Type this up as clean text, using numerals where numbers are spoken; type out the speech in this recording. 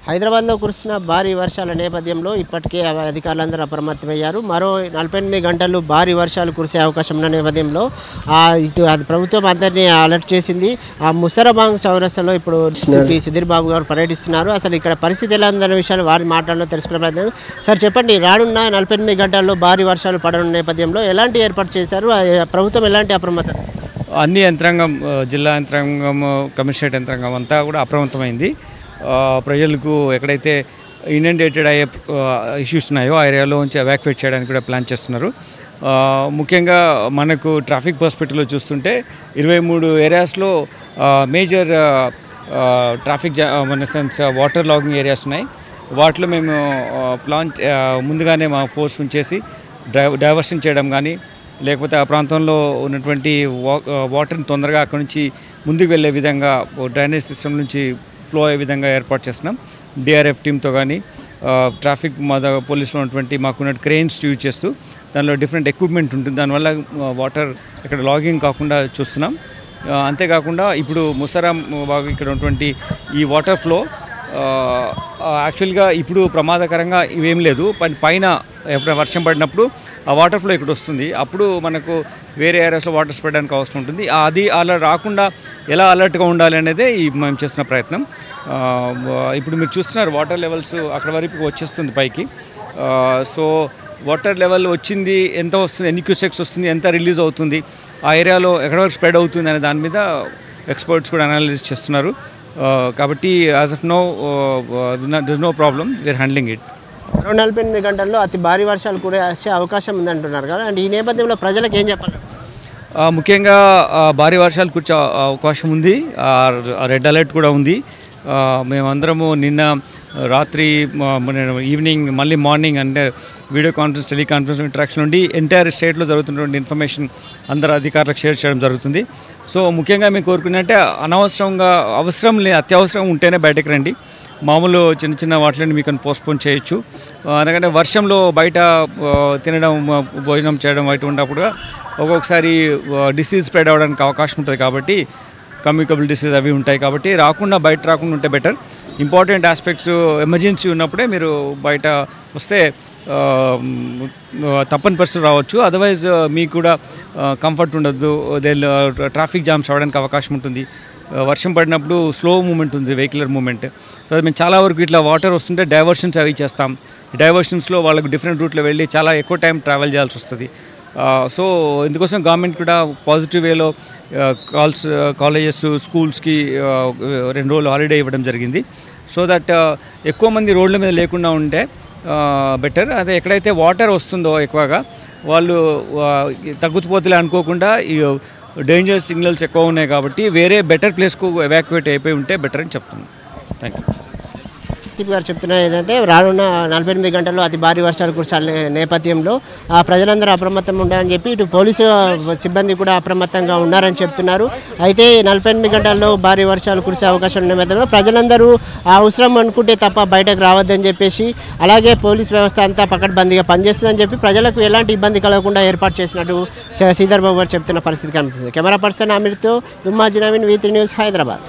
హైదరాబాద్లో కురిసిన భారీ వర్షాల నేపథ్యంలో ఇప్పటికే అధికారులందరూ అప్రమత్తమయ్యారు. మరో 48 గంటలు భారీ వర్షాలు కురిసే అవకాశం ఉన్న నేపథ్యంలో ఇటు అది ప్రభుత్వం అందరినీ అలర్ట్ చేసింది. ఆ ముసరబాంగ్ చౌరస్తాలో ఇప్పుడు సుధీర్ బాబు గారు పర్యటిస్తున్నారు. అసలు ఇక్కడ పరిస్థితి ఎలా ఉందన్న విషయాలు వారి మాటల్లో తెలుసుకునే ప్రయత్నం. సార్ చెప్పండి, రానున్న 48 గంటల్లో భారీ వర్షాలు పడనున్న నేపథ్యంలో ఎలాంటి ఏర్పాటు చేశారు? ప్రభుత్వం ఎలాంటి అప్రమత్తత? అన్ని యంత్రాంగం, జిల్లా యంత్రాంగం, కమిషనరేట్ యంత్రాంగం అంతా కూడా అప్రమత్తమైంది. ప్రజలకు ఎక్కడైతే ఇనండేటెడ్ అయ్యే ఇష్యూస్ ఉన్నాయో ఆ ఏరియాలో నుంచి ఎవాక్యుయేట్ చేయడానికి కూడా ప్లాన్ చేస్తున్నారు. ముఖ్యంగా మనకు ట్రాఫిక్ పర్స్పెక్టివ్లో చూస్తుంటే 23 ఏరియాస్లో మేజర్ ట్రాఫిక్ మన సెన్స్ వాటర్ లాగింగ్ ఏరియాస్ ఉన్నాయి. వాటిలో మేము ముందుగానే మా ఫోర్స్ ఉంచేసి డైవర్షన్ చేయడం కానీ, లేకపోతే ఆ ప్రాంతంలో ఉన్నటువంటి వాటర్ని తొందరగా అక్కడ నుంచి ముందుకు వెళ్ళే విధంగా డ్రైనేజ్ సిస్టమ్ నుంచి ఫ్లో అయ్యే విధంగా ఏర్పాటు చేస్తున్నాం. డిఆర్ఎఫ్ టీమ్తో కానీ ట్రాఫిక్ పోలీసులో ఉన్నటువంటి మాకున్న క్రెయిన్స్ యూజ్ చేస్తూ దానిలో డిఫరెంట్ ఎక్విప్మెంట్ ఉంటుంది. దానివల్ల వాటర్ ఇక్కడ లాగింగ్ కాకుండా చూస్తున్నాం. అంతేకాకుండా ఇప్పుడు ముసరాం ఇక్కడ ఉన్నటువంటి ఈ వాటర్ ఫ్లో యాక్చువల్గా ఇప్పుడు ప్రమాదకరంగా ఇవేం లేదు. పైన ఎప్పుడైనా వర్షం పడినప్పుడు ఆ వాటర్ ఫ్లో ఇక్కడ వస్తుంది. అప్పుడు మనకు వేరే ఏరియాస్లో వాటర్ స్ప్రెడ్ అవడానికి అవసరం ఉంటుంది. అది అలా రాకుండా ఎలా అలర్ట్గా ఉండాలి అనేది మేము చేస్తున్న ప్రయత్నం. ఇప్పుడు మీరు చూస్తున్నారు వాటర్ లెవెల్స్ అక్కడ వరకు వచ్చేస్తుంది పైకి. సో వాటర్ లెవెల్ వచ్చింది, ఎంత వస్తుంది, ఎన్ని క్యూసెక్స్ వస్తుంది, ఎంత రిలీజ్ అవుతుంది, ఆ ఏరియాలో ఎక్కడ వరకు స్ప్రెడ్ అవుతుంది అనే దాని మీద ఎక్స్పర్ట్స్ కూడా అనాలిసిస్ చేస్తున్నారు. కాబట్టి as of now there is no problem, we are handling it. 48 గంటల్లో అతి భారీ వర్షాలు కురిసే అవకాశం ఉందంటున్నారు కదా, అంటే ఈ నేపథ్యంలో ప్రజలకు ఏం చెప్పాలి? ముఖ్యంగా భారీ వర్షాలు కురిసే అవకాశం ఉంది. రెడ్ అలర్ట్ కూడా ఉంది. మేమందరము నిన్న రాత్రి ఈవినింగ్ మళ్ళీ మార్నింగ్ అంటే వీడియో కాన్ఫరెన్స్, టెలికాన్ఫరెన్స్ ఇంటరాక్షన్ నుండి ఎంటైర్ స్టేట్లో జరుగుతున్నటువంటి ఇన్ఫర్మేషన్ అందరు అధికారులకు షేర్ చేయడం జరుగుతుంది. సో ముఖ్యంగా మేము కోరుకున్నట్టే అనవసరంగా అవసరం లేదు, అత్యవసరం ఉంటేనే బయటకు రండి. మామూలు చిన్న చిన్న వాటిని మీకు పోస్ట్పోన్ చేయొచ్చు. ఎందుకంటే వర్షంలో బయట తినడం, భోజనం చేయడం బయట ఉన్నప్పుడు ఒక్కొక్కసారి డిసీజ్ స్ప్రెడ్ అవ్వడానికి అవకాశం ఉంటుంది. కాబట్టి కమ్యూనికబుల్ డిసీజ్ అవి ఉంటాయి. కాబట్టి బయట రాకుండా ఉంటే బెటర్. ఇంపార్టెంట్ ఆస్పెక్ట్స్ ఎమర్జెన్సీ ఉన్నప్పుడే మీరు బయట వస్తే తప్పని పరిస్థితి రావచ్చు. అదర్వైజ్ మీకు కూడా కంఫర్ట్ ఉండదు, ట్రాఫిక్ జామ్స్ అవ్వడానికి అవకాశం ఉంటుంది. వర్షం పడినప్పుడు స్లో మూమెంట్ ఉంది, వెహికులర్ మూమెంట్. సో మేము చాలా వరకు ఇట్లా వాటర్ వస్తుంటే డైవర్షన్స్ అవి చేస్తాం. డైవర్షన్స్లో వాళ్ళకు డిఫరెంట్ రూట్లో వెళ్ళి చాలా ఎక్కువ టైం ట్రావెల్ చేయాల్సి వస్తుంది. సో ఇందుకోసం గవర్నమెంట్ కూడా పాజిటివ్ వేలో కాలేజెస్, స్కూల్స్కి 2 రోజులు హాలిడే ఇవ్వడం జరిగింది. సో దట్ ఎక్కువ మంది రోడ్ల మీద లేకుండా ఉంటే బెటర్. అదే ఎక్కడైతే వాటర్ వస్తుందో ఎక్కువగా వాళ్ళు తగ్గుతుపోతులే అనుకోకుండా ఈ డేంజర్ సిగ్నల్స్ ఎక్కువ ఉన్నాయి కాబట్టి వేరే బెటర్ ప్లేస్కు ఎవాక్యుయేట్ అయిపోయి ఉంటే బెటర్ అని చెప్తున్నాను. Thank you. చీఫ్ గారు చెప్తున్నారు ఏంటంటే రానున్న 48 గంటల్లో అతి భారీ వర్షాలు కురిసే నేపథ్యంలో ప్రజలందరూ అప్రమత్తంగా ఉండాలని చెప్పి ఇటు పోలీసు సిబ్బంది కూడా అప్రమత్తంగా ఉన్నారని చెప్తున్నారు. అయితే 48 గంటల్లో భారీ వర్షాలు కురిసే అవకాశం ఉన్న నేపథ్యంలో ప్రజలందరూ అవసరం అనుకుంటే తప్ప బయటకు రావద్దని చెప్పేసి, అలాగే పోలీస్ వ్యవస్థ అంతా పకడ్బందీగా పనిచేస్తుందని చెప్పి ప్రజలకు ఎలాంటి ఇబ్బంది కలగకుండా ఏర్పాటు చేసినట్టు శ్రీధర్ బాబు గారు చెప్తున్న పరిస్థితి కనిపిస్తుంది. కెమెరా పర్సన్ అమీర్తో దుమ్మాజీ నవీన్, V3 న్యూస్, హైదరాబాద్.